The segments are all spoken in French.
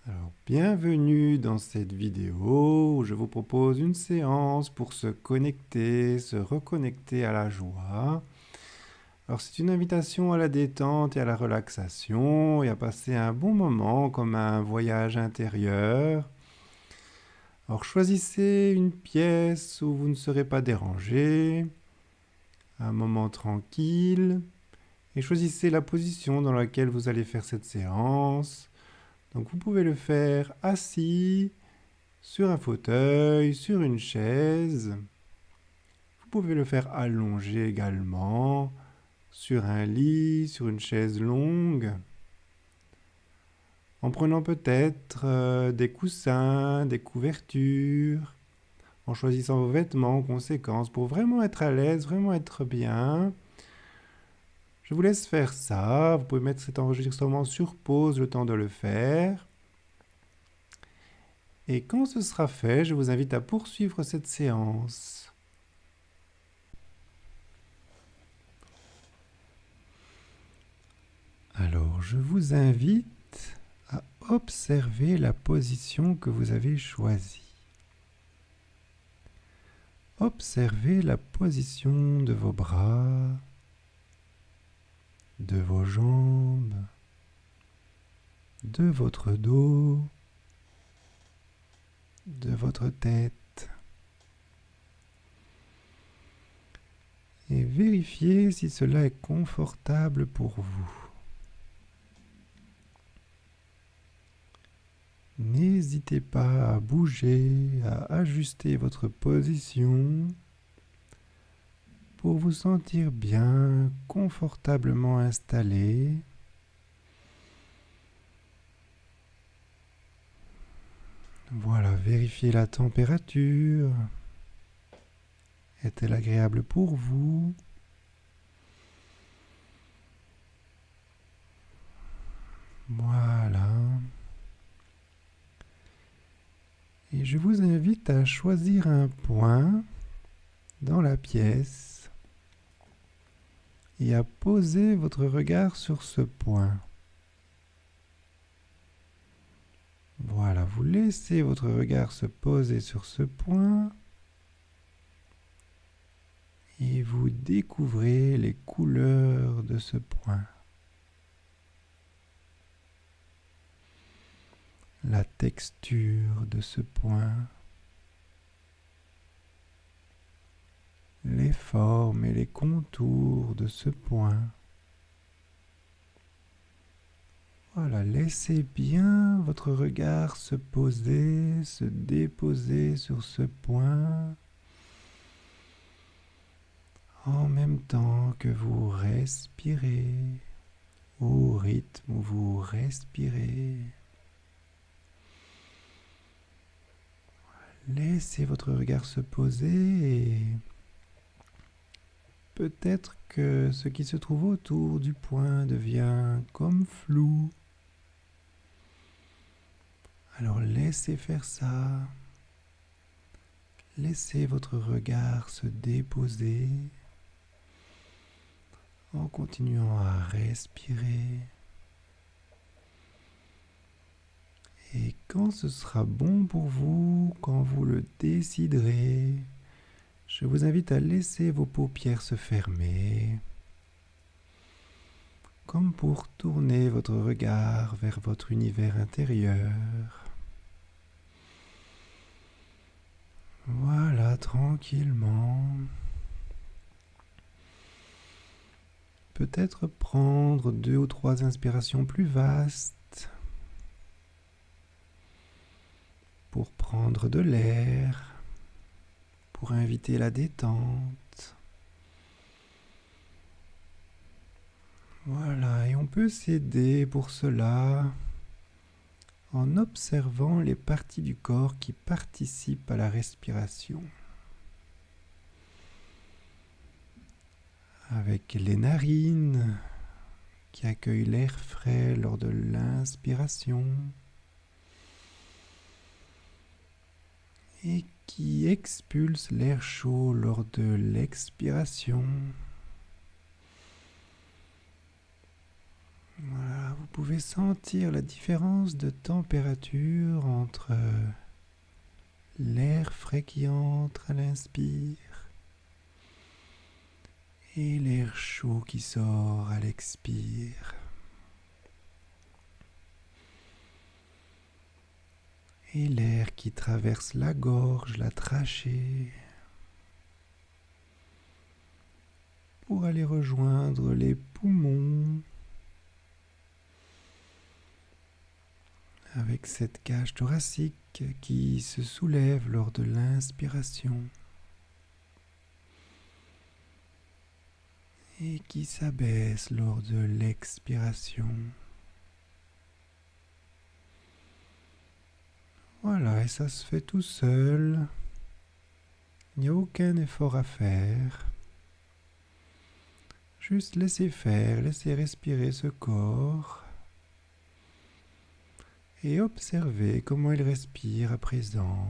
Alors, bienvenue dans cette vidéo où je vous propose une séance pour se connecter, se reconnecter à la joie. Alors, c'est une invitation à la détente et à la relaxation et à passer un bon moment comme un voyage intérieur. Alors, choisissez une pièce où vous ne serez pas dérangé, un moment tranquille et choisissez la position dans laquelle vous allez faire cette séance. Donc, vous pouvez le faire assis, sur un fauteuil, sur une chaise. Vous pouvez le faire allongé également, sur un lit, sur une chaise longue, en prenant peut-être des coussins, des couvertures, en choisissant vos vêtements en conséquence pour vraiment être à l'aise, vraiment être bien. Je vous laisse faire ça. Vous pouvez mettre cet enregistrement sur pause le temps de le faire. Et quand ce sera fait, je vous invite à poursuivre cette séance. Alors, je vous invite à observer la position que vous avez choisie. Observez la position de vos bras, de vos jambes, de votre dos, de votre tête. Et vérifiez si cela est confortable pour vous. N'hésitez pas à bouger, à ajuster votre position pour vous sentir bien, confortablement installé. Voilà, vérifiez la température. Est-elle agréable pour vous? Voilà. Et je vous invite à choisir un point dans la pièce et à poser votre regard sur ce point. Voilà, vous laissez votre regard se poser sur ce point et vous découvrez les couleurs de ce point. La texture de ce point, les formes et les contours de ce point. Voilà, laissez bien votre regard se poser, se déposer sur ce point, en même temps que vous respirez, au rythme où vous respirez. Laissez votre regard se poser et peut-être que ce qui se trouve autour du point devient comme flou. Alors laissez faire ça. Laissez votre regard se déposer en continuant à respirer. Et quand ce sera bon pour vous, quand vous le déciderez, je vous invite à laisser vos paupières se fermer, comme pour tourner votre regard vers votre univers intérieur. Voilà, tranquillement. Peut-être prendre 2 ou 3 inspirations plus vastes pour prendre de l'air, pour inviter la détente. Voilà, et on peut s'aider pour cela en observant les parties du corps qui participent à la respiration. Avec les narines qui accueillent l'air frais lors de l'inspiration et qui expulsent l'air chaud lors de l'expiration. Voilà, vous pouvez sentir la différence de température entre l'air frais qui entre à l'inspire et l'air chaud qui sort à l'expire. Et l'air qui traverse la gorge, la trachée, pour aller rejoindre les poumons avec cette cage thoracique qui se soulève lors de l'inspiration et qui s'abaisse lors de l'expiration. Voilà, et ça se fait tout seul. Il n'y a aucun effort à faire. Juste laissez faire, laissez respirer ce corps et observez comment il respire à présent.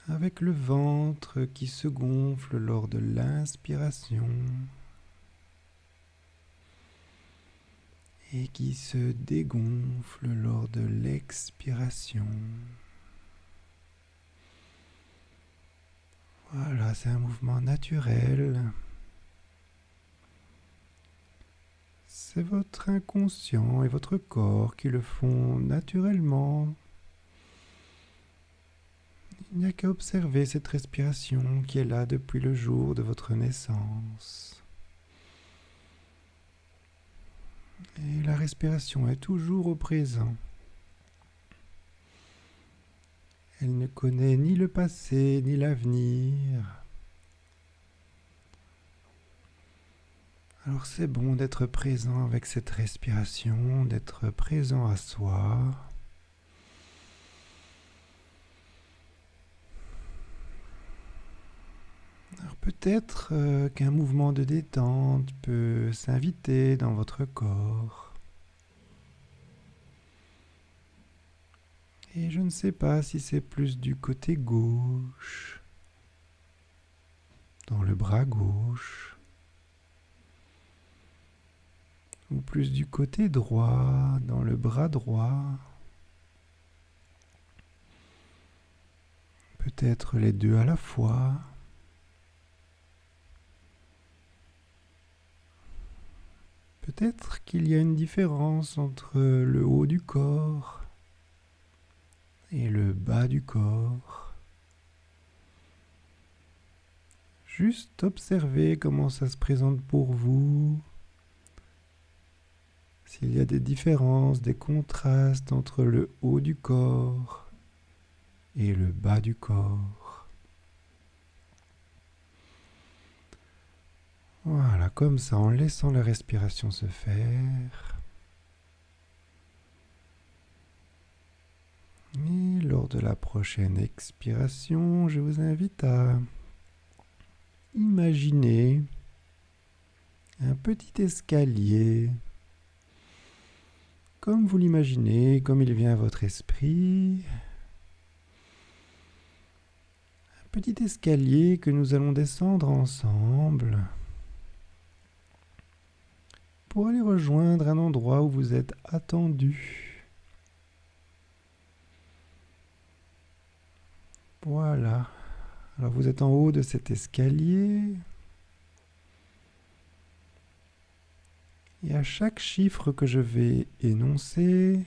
Avec le ventre qui se gonfle lors de l'inspiration et qui se dégonfle lors de l'expiration. Voilà, c'est un mouvement naturel. C'est votre inconscient et votre corps qui le font naturellement. Il n'y a qu'à observer cette respiration qui est là depuis le jour de votre naissance. Et la respiration est toujours au présent. Elle ne connaît ni le passé ni l'avenir. Alors c'est bon d'être présent avec cette respiration, d'être présent à soi. Alors peut-être qu'un mouvement de détente peut s'inviter dans votre corps. Et je ne sais pas si c'est plus du côté gauche, dans le bras gauche, ou plus du côté droit, dans le bras droit. Peut-être les deux à la fois. Peut-être qu'il y a une différence entre le haut du corps et le bas du corps. Juste observez comment ça se présente pour vous. S'il y a des différences, des contrastes entre le haut du corps et le bas du corps. Voilà, comme ça, en laissant la respiration se faire. Et lors de la prochaine expiration, je vous invite à imaginer un petit escalier, comme vous l'imaginez, comme il vient à votre esprit. Un petit escalier que nous allons descendre ensemble pour aller rejoindre un endroit où vous êtes attendu. Voilà. Alors vous êtes en haut de cet escalier. Et à chaque chiffre que je vais énoncer,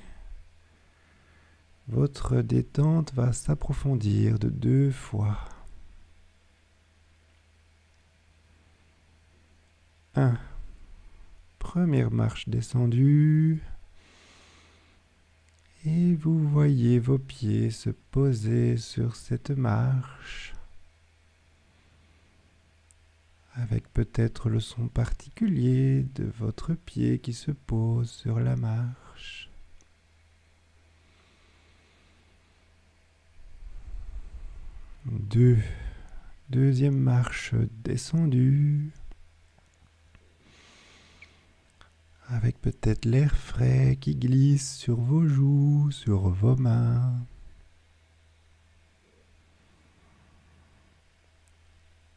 votre détente va s'approfondir de 2 fois. 1. Première marche descendue. Et vous voyez vos pieds se poser sur cette marche, avec peut-être le son particulier de votre pied qui se pose sur la marche. 2. Deuxième marche descendue, avec peut-être l'air frais qui glisse sur vos joues, sur vos mains.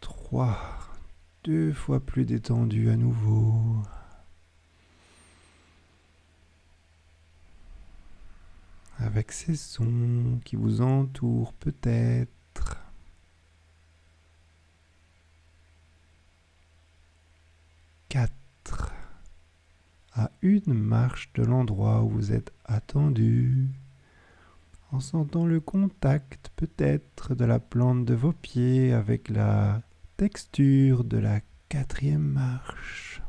3. 2 fois plus détendu à nouveau. avec ces sons qui vous entourent peut-être. Quatre. À une marche de l'endroit où vous êtes attendu, en sentant le contact peut-être de la plante de vos pieds avec la texture de la 4e marche.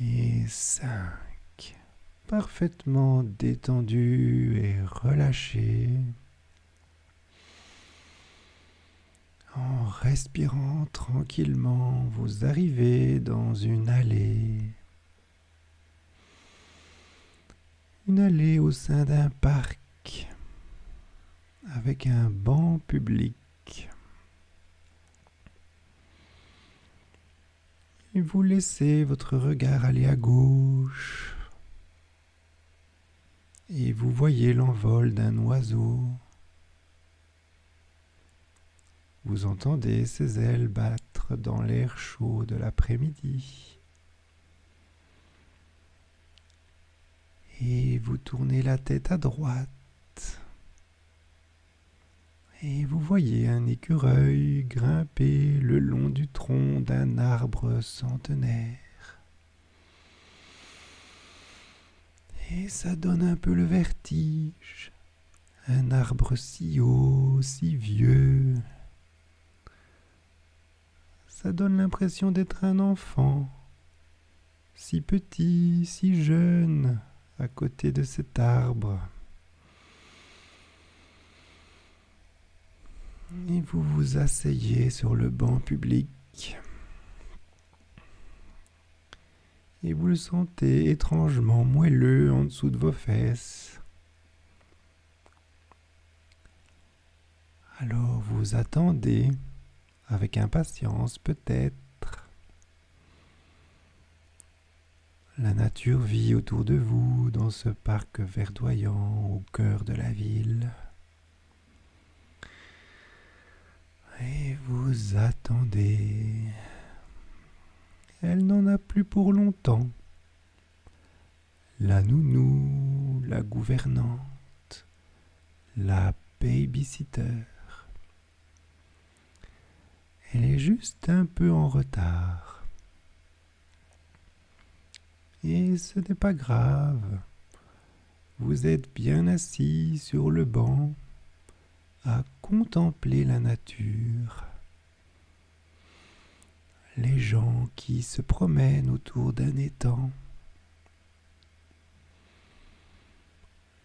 Et 5. Parfaitement détendu et relâché. En respirant tranquillement, vous arrivez dans une allée. Une allée au sein d'un parc avec un banc public. Et vous laissez votre regard aller à gauche. Et vous voyez l'envol d'un oiseau. Vous entendez ses ailes battre dans l'air chaud de l'après-midi. Et vous tournez la tête à droite. Et vous voyez un écureuil grimper le long du tronc d'un arbre centenaire. Et ça donne un peu le vertige. Un arbre si haut, si vieux. Ça donne l'impression d'être un enfant, si petit, si jeune, à côté de cet arbre. Et vous vous asseyez sur le banc public. Et vous le sentez étrangement moelleux en dessous de vos fesses. Alors vous attendez, avec impatience peut-être. La nature vit autour de vous dans ce parc verdoyant au cœur de la ville. Et vous attendez. Elle n'en a plus pour longtemps. La nounou, la gouvernante, la babysitter. Elle est juste un peu en retard. Et ce n'est pas grave. Vous êtes bien assis sur le banc à contempler la nature. Les gens qui se promènent autour d'un étang.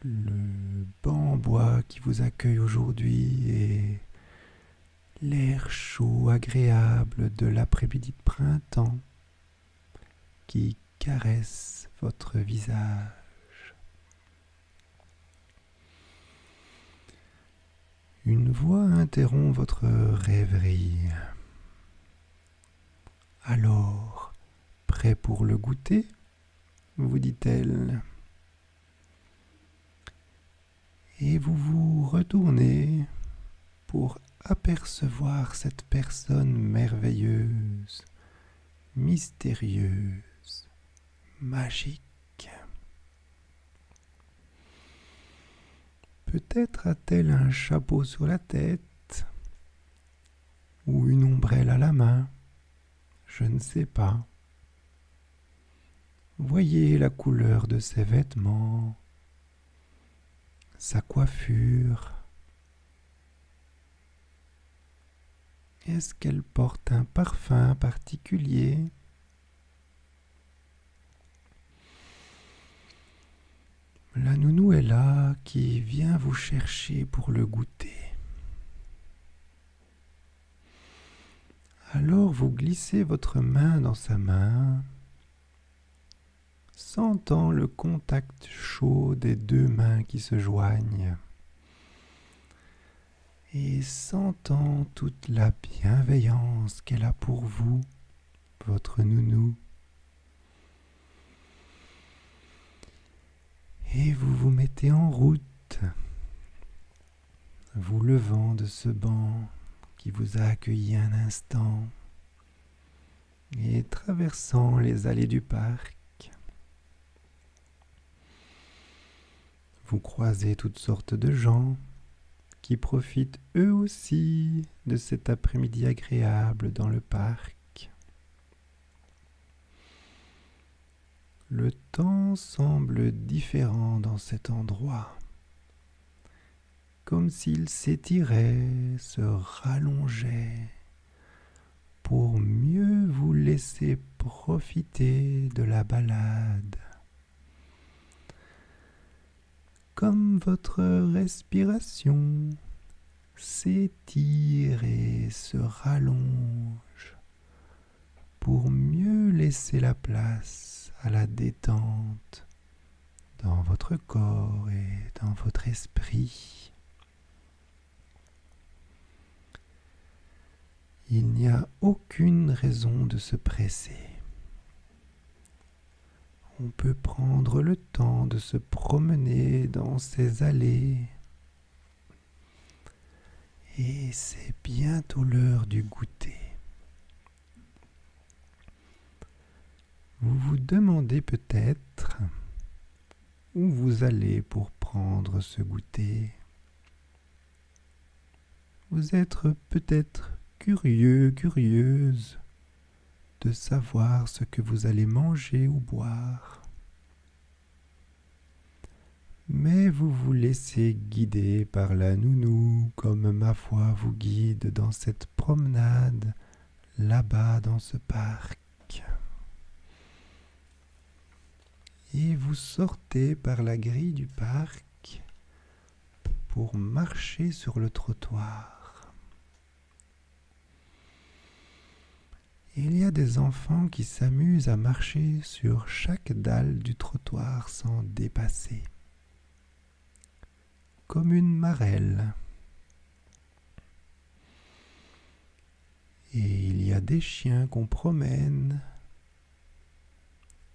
Le banc en bois qui vous accueille aujourd'hui et l'air chaud, agréable de l'après-midi de printemps qui caresse votre visage. Une voix interrompt votre rêverie. Alors, prêt pour le goûter ? Vous dit-elle. Et vous vous retournez pour apercevoir cette personne merveilleuse, mystérieuse, magique. Peut-être a-t-elle un chapeau sur la tête ou une ombrelle à la main, je ne sais pas. Voyez la couleur de ses vêtements, sa coiffure. Est-ce qu'elle porte un parfum particulier ? La nounou est là qui vient vous chercher pour le goûter. Alors vous glissez votre main dans sa main, sentant le contact chaud des deux mains qui se joignent et sentant toute la bienveillance qu'elle a pour vous, votre nounou. Et vous vous mettez en route, vous levant de ce banc qui vous a accueilli un instant, et traversant les allées du parc, vous croisez toutes sortes de gens qui profitent eux aussi de cet après-midi agréable dans le parc. Le temps semble différent dans cet endroit, comme s'il s'étirait, se rallongeait, pour mieux vous laisser profiter de la balade. Comme votre respiration s'étire et se rallonge pour mieux laisser la place à la détente dans votre corps et dans votre esprit. Il n'y a aucune raison de se presser. On peut prendre le temps de se promener dans ces allées. Et c'est bientôt l'heure du goûter. Vous vous demandez peut-être où vous allez pour prendre ce goûter. Vous êtes peut-être curieux, curieuse de savoir ce que vous allez manger ou boire. Mais vous vous laissez guider par la nounou comme ma voix vous guide dans cette promenade là-bas dans ce parc. Et vous sortez par la grille du parc pour marcher sur le trottoir. Il y a des enfants qui s'amusent à marcher sur chaque dalle du trottoir sans dépasser, comme une marelle. Et il y a des chiens qu'on promène.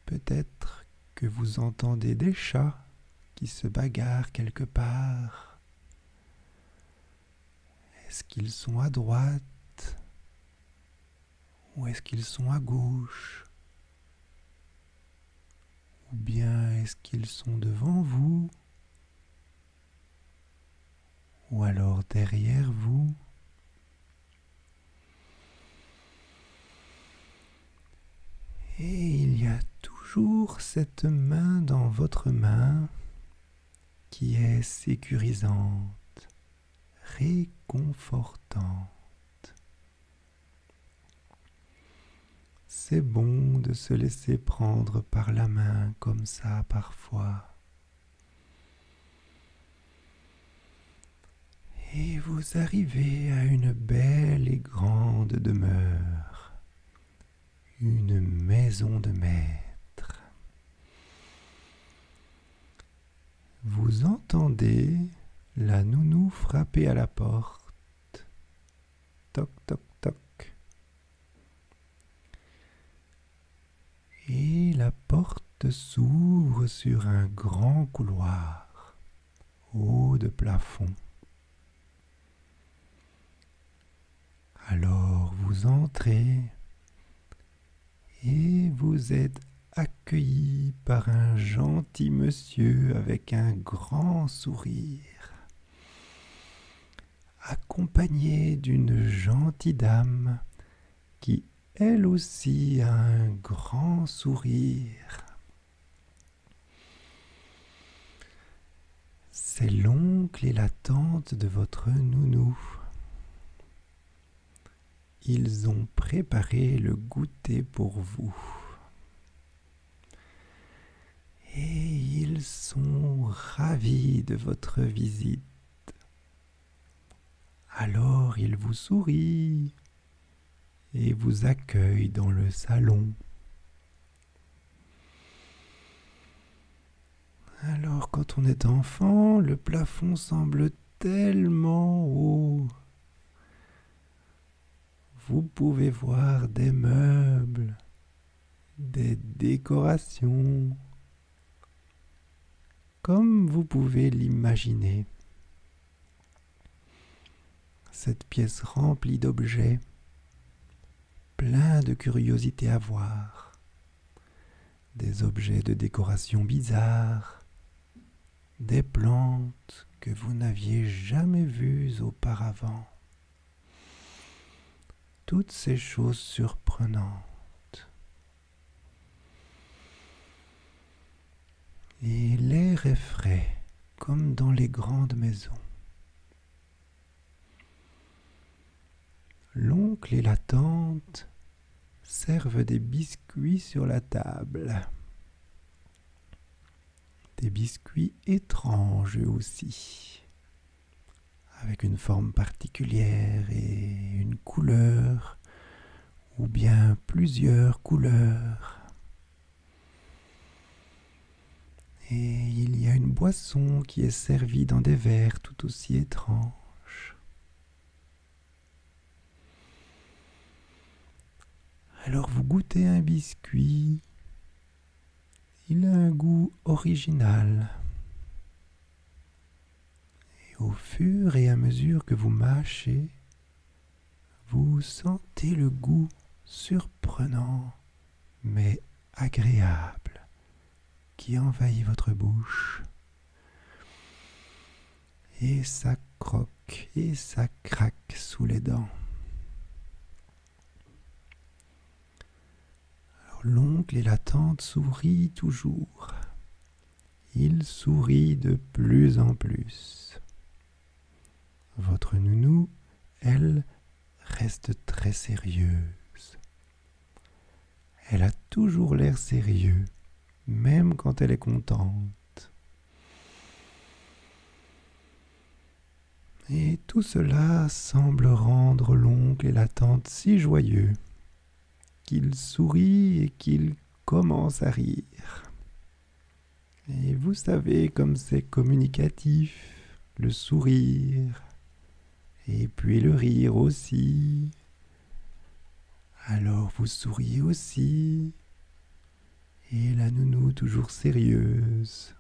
Peut-être que vous entendez des chats qui se bagarrent quelque part. Est-ce qu'ils sont à droite? Ou est-ce qu'ils sont à gauche? Ou bien est-ce qu'ils sont devant vous? Ou alors derrière vous? Et il y a toujours cette main dans votre main qui est sécurisante, réconfortante. C'est bon de se laisser prendre par la main comme ça parfois. Et vous arrivez à une belle et grande demeure, une maison de maître. Vous entendez la nounou frapper à la porte. Toc, toc, toc. Et la porte s'ouvre sur un grand couloir, haut de plafond. Alors vous entrez et vous êtes accueilli par un gentil monsieur avec un grand sourire, accompagné d'une gentille dame qui elle aussi a un grand sourire. C'est l'oncle et la tante de votre nounou. Ils ont préparé le goûter pour vous. Et ils sont ravis de votre visite. Alors ils vous sourient et vous accueillent dans le salon. Alors quand on est enfant, le plafond semble tellement haut. Vous pouvez voir des meubles, des décorations, comme vous pouvez l'imaginer. Cette pièce remplie d'objets plein de curiosités à voir. Des objets de décoration bizarres, des plantes que vous n'aviez jamais vues auparavant. Toutes ces choses surprenantes. Et l'air est frais, comme dans les grandes maisons. L'oncle et la tante servent des biscuits sur la table. Des biscuits étranges eux aussi, avec une forme particulière et une couleur, ou bien plusieurs couleurs. Et il y a une boisson qui est servie dans des verres tout aussi étranges. Alors vous goûtez un biscuit. Il a un goût original. Et au fur et à mesure que vous mâchez, vous sentez le goût surprenant, mais agréable, qui envahit votre bouche. Et ça croque et ça craque sous les dents. L'oncle et la tante sourient toujours. Ils sourient de plus en plus. Votre nounou, elle, reste très sérieuse. Elle a toujours l'air sérieux, même quand elle est contente. Et tout cela semble rendre l'oncle et la tante si joyeux qu'il sourit et qu'il commence à rire. Et vous savez comme c'est communicatif, le sourire, et puis le rire aussi. Alors vous souriez aussi, et la nounou toujours sérieuse.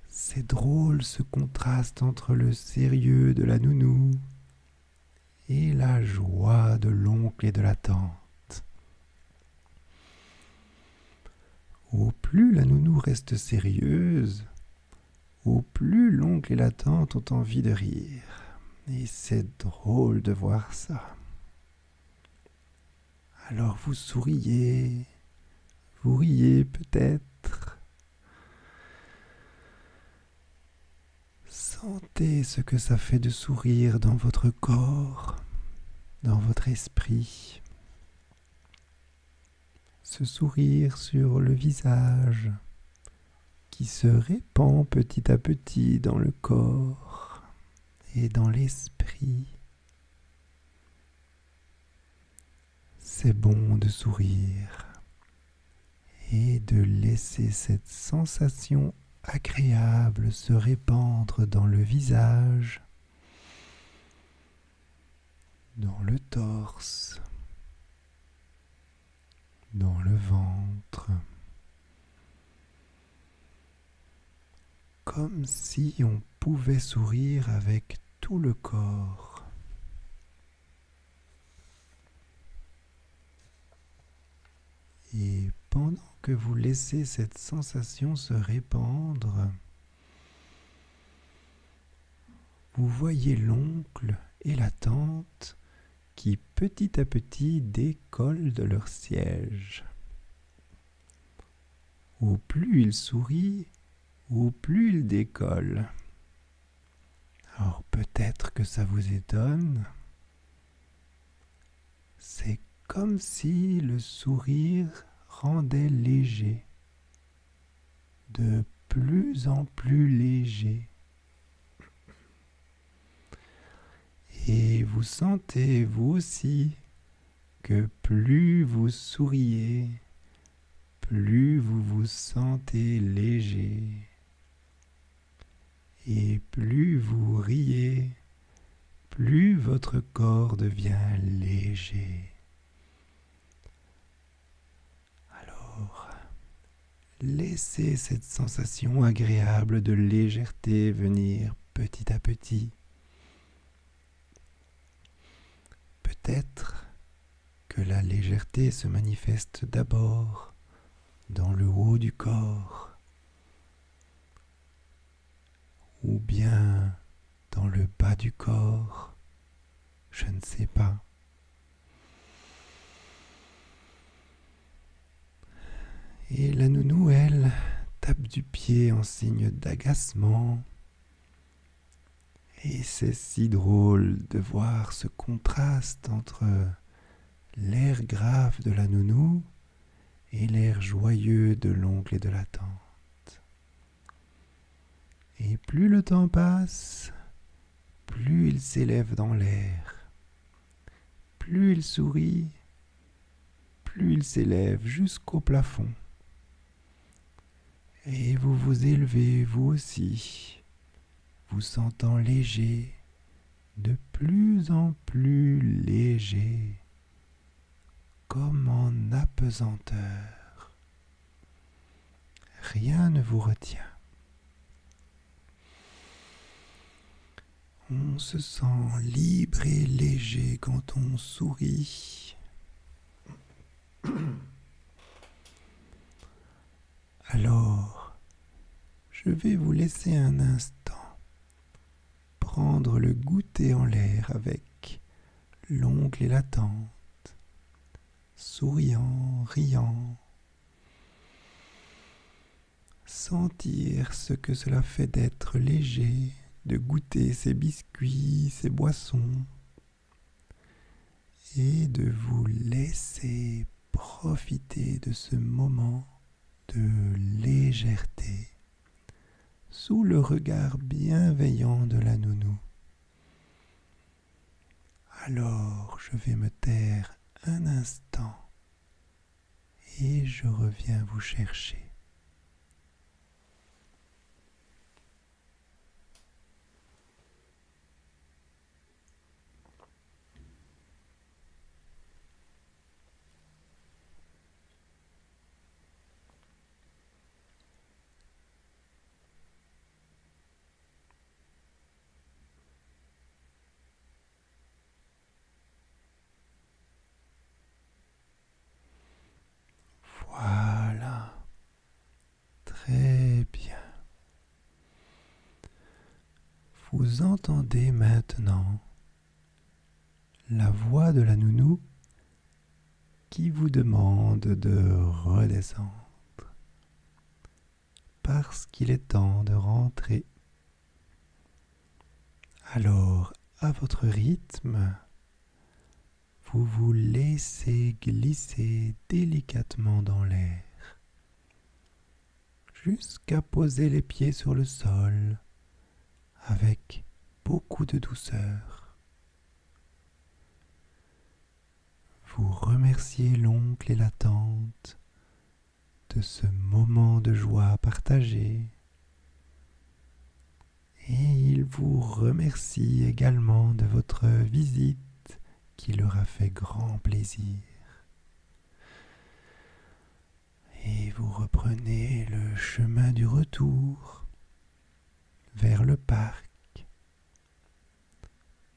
C'est drôle ce contraste entre le sérieux de la nounou et la joie de l'oncle et de la tante. Au plus la nounou reste sérieuse, au plus l'oncle et la tante ont envie de rire. Et c'est drôle de voir ça. Alors vous souriez, vous riez peut-être. Sentez ce que ça fait de sourire dans votre corps, dans votre esprit. Ce sourire sur le visage qui se répand petit à petit dans le corps et dans l'esprit. C'est bon de sourire et de laisser cette sensation agréable se répandre dans le visage, dans le torse, dans le ventre, comme si on pouvait sourire avec tout le corps. Et pendant que vous laissez cette sensation se répandre, vous voyez l'oncle et la tante qui petit à petit décollent de leur siège. Au plus ils sourient, au plus ils décollent. Alors peut-être que ça vous étonne. C'est comme si le sourire rendait léger, de plus en plus léger. Et vous sentez, vous aussi, que plus vous souriez, plus vous vous sentez léger. Et plus vous riez, plus votre corps devient léger. Alors, laissez cette sensation agréable de légèreté venir petit à petit. Peut-être que la légèreté se manifeste d'abord dans le haut du corps ou bien dans le bas du corps, je ne sais pas. Et la nounou, elle, tape du pied en signe d'agacement. Et c'est si drôle de voir ce contraste entre l'air grave de la nounou et l'air joyeux de l'oncle et de la tante. Et plus le temps passe, plus il s'élève dans l'air. Plus il sourit, plus il s'élève jusqu'au plafond. Et vous vous élevez vous aussi, vous sentant léger, de plus en plus léger, comme en apesanteur. Rien ne vous retient. On se sent libre et léger quand on sourit. Alors, je vais vous laisser un instant prendre le goûter en l'air avec l'oncle et la tante, souriant, riant, sentir ce que cela fait d'être léger, de goûter ces biscuits, ces boissons, et de vous laisser profiter de ce moment de légèreté sous le regard bienveillant de la nounou. Alors je vais me taire un instant et je reviens vous chercher. Voilà, très bien. Vous entendez maintenant la voix de la nounou qui vous demande de redescendre parce qu'il est temps de rentrer. Alors, à votre rythme, vous vous laissez glisser délicatement dans l'air jusqu'à poser les pieds sur le sol avec beaucoup de douceur. Vous remerciez l'oncle et la tante de ce moment de joie partagé et ils vous remercient également de votre visite qui leur a fait grand plaisir. Et vous reprenez le chemin du retour vers le parc,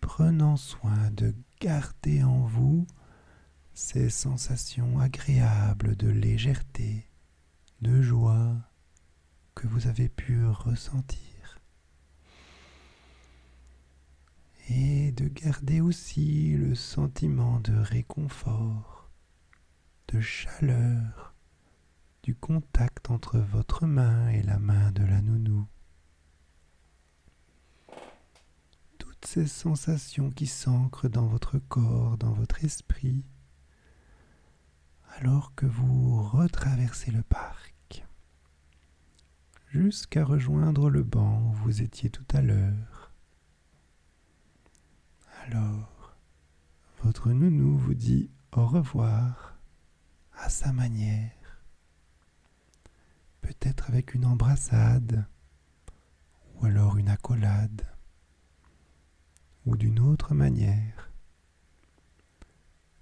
prenant soin de garder en vous ces sensations agréables de légèreté, de joie que vous avez pu ressentir. Et de garder aussi le sentiment de réconfort, de chaleur, du contact entre votre main et la main de la nounou. Toutes ces sensations qui s'ancrent dans votre corps, dans votre esprit, alors que vous retraversez le parc, jusqu'à rejoindre le banc où vous étiez tout à l'heure. Alors, votre nounou vous dit au revoir à sa manière, peut-être avec une embrassade, ou alors une accolade, ou d'une autre manière,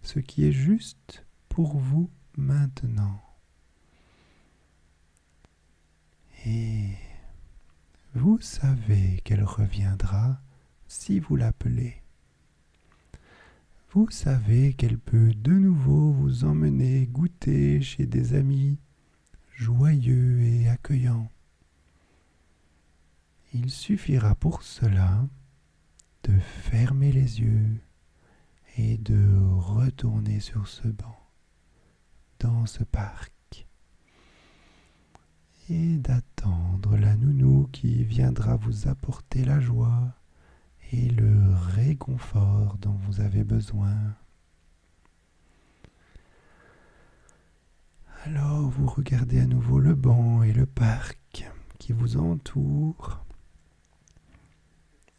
ce qui est juste pour vous maintenant. Et vous savez qu'elle reviendra si vous l'appelez. vous savez qu'elle peut de nouveau vous emmener goûter chez des amis joyeux et accueillants. Il suffira pour cela de fermer les yeux et de retourner sur ce banc, dans ce parc, et d'attendre la nounou qui viendra vous apporter la joie et le réconfort dont vous avez besoin. Alors vous regardez à nouveau le banc et le parc qui vous entourent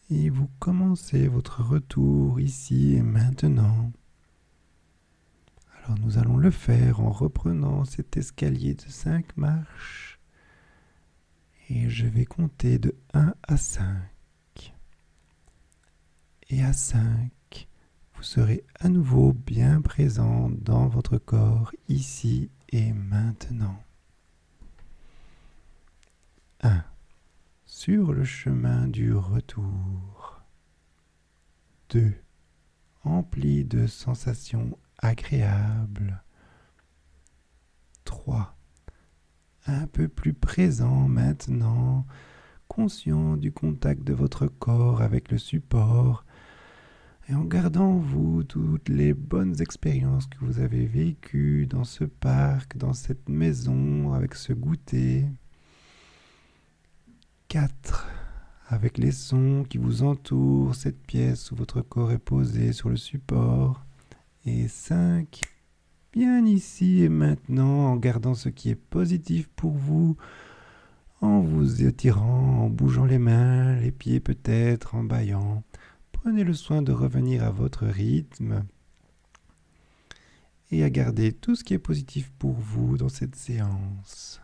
et vous commencez votre retour ici et maintenant. Alors nous allons le faire en reprenant cet escalier de 5 marches et je vais compter de 1 à 5. Et à 5, vous serez à nouveau bien présent dans votre corps ici et maintenant. 1. Sur le chemin du retour. 2. Empli de sensations agréables. 3. Un peu plus présent maintenant, conscient du contact de votre corps avec le support et en gardant en vous toutes les bonnes expériences que vous avez vécues dans ce parc, dans cette maison, avec ce goûter. 4. Avec les sons qui vous entourent, cette pièce où votre corps est posé sur le support. Et 5. Bien ici et maintenant, en gardant ce qui est positif pour vous, en vous étirant, en bougeant les mains, les pieds peut-être, en bâillant. Prenez le soin de revenir à votre rythme et à garder tout ce qui est positif pour vous dans cette séance.